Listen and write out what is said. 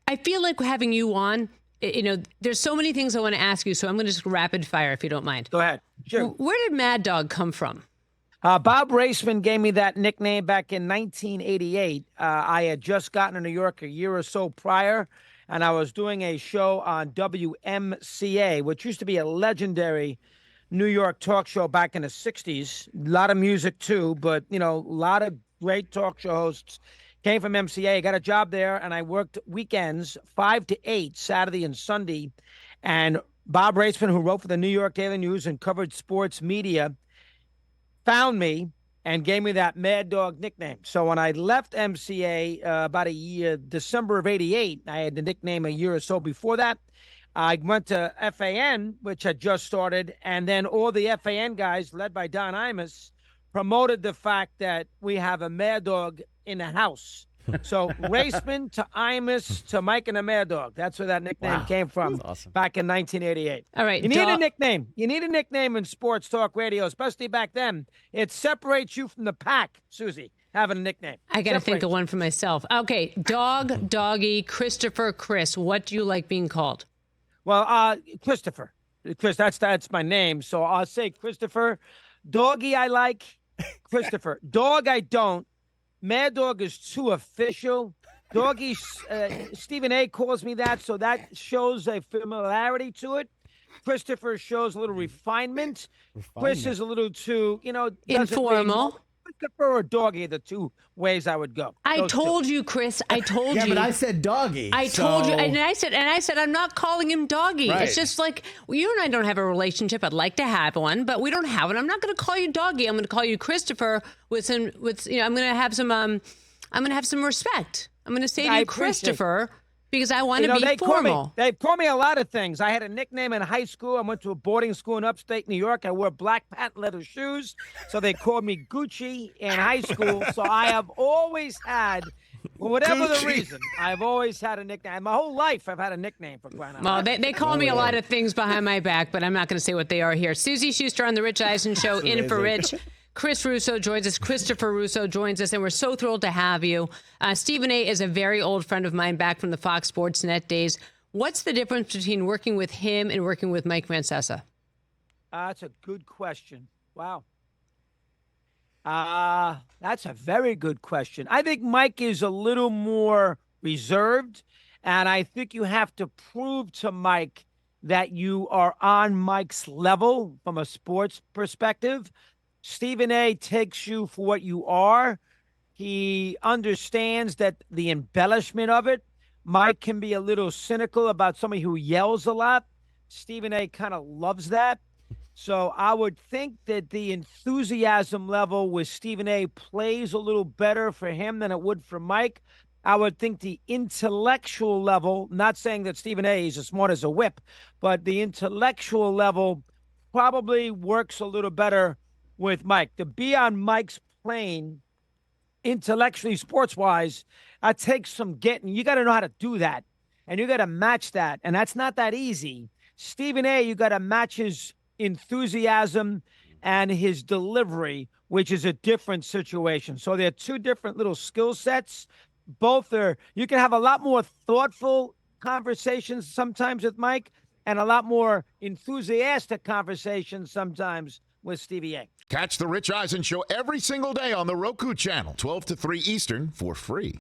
I feel like having you on, there's so many things I want to ask you, so I'm going to just rapid fire if you don't mind. Go ahead. Sure. Where did Mad Dog come from? Bob Raceman gave me that nickname back in 1988. I had just gotten to New York a year or so prior, and I was doing a show on WMCA, which used to be a legendary New York talk show back in the 60s. A lot of music, too, but, a lot of great talk show hosts came from MCA. Got a job there, and I worked weekends, 5 to 8, Saturday and Sunday. And Bob Raceman, who wrote for the New York Daily News and covered sports media, found me and gave me that Mad Dog nickname. So when I left MCA about a year, December of 88, I had the nickname a year or so before that. I went to FAN, which had just started, and then all the FAN guys, led by Don Imus, promoted the fact that we have a Mad Dog in the house. So Raceman to Imus to Mike and the Mad Dog. That's where that nickname came from back in 1988. All right. You need a nickname. You need a nickname in sports talk radio, especially back then. It separates you from the pack, Susie, having a nickname. I got to think of one for myself. Okay. Dog, Doggy, Christopher, Chris. What do you like being called? Well, Christopher. Chris, that's my name. So I'll say Christopher. Doggy, I like. Christopher. Dog, I don't. Mad Dog is too official. Doggy, Stephen A. calls me that, so that shows a familiarity to it. Christopher shows a little refinement. Chris is a little too, informal. Christopher or Doggy are the two ways I would go. I told you, Chris. I told you. Yeah, but I said Doggy. I told you, and I said, I'm not calling him Doggy. Right. It's just like you and I don't have a relationship. I'd like to have one, but we don't have one. I'm not going to call you Doggy. I'm going to call you Christopher I'm going to have some respect. I'm going to say to you, Christopher, because I want to be formal. They call me a lot of things. I had a nickname in high school. I went to a boarding school in upstate New York. I wore black patent leather shoes, so they called me Gucci in high school. So I have always had, for whatever the reason, I've always had a nickname. My whole life, I've had a nickname for crying out loud. Well, they call me a lot of things behind my back, but I'm not going to say what they are here. Suzy Shuster on the Rich Eisen Show, in for Rich. Chris Russo joins us. Christopher Russo joins us, and we're so thrilled to have you. Stephen A. is a very old friend of mine back from the Fox Sports Net days. What's the difference between working with him and working with Mike Francesa? That's a good question. Wow. That's a very good question. I think Mike is a little more reserved, and I think you have to prove to Mike that you are on Mike's level from a sports perspective. Stephen A. takes you for what you are. He understands that the embellishment of it. Mike can be a little cynical about somebody who yells a lot. Stephen A. kind of loves that. So I would think that the enthusiasm level with Stephen A. plays a little better for him than it would for Mike. I would think the intellectual level, not saying that Stephen A. is as smart as a whip, but the intellectual level probably works a little better with Mike. To be on Mike's plane, intellectually, sports-wise, that takes some getting. You got to know how to do that, and you got to match that, and that's not that easy. Stephen A., you got to match his enthusiasm and his delivery, which is a different situation. So they're two different little skill sets. Both are, you can have a lot more thoughtful conversations sometimes with Mike and a lot more enthusiastic conversations sometimes with Stevie A. Catch the Rich Eisen Show every single day on the Roku channel, 12 to 3 Eastern, for free.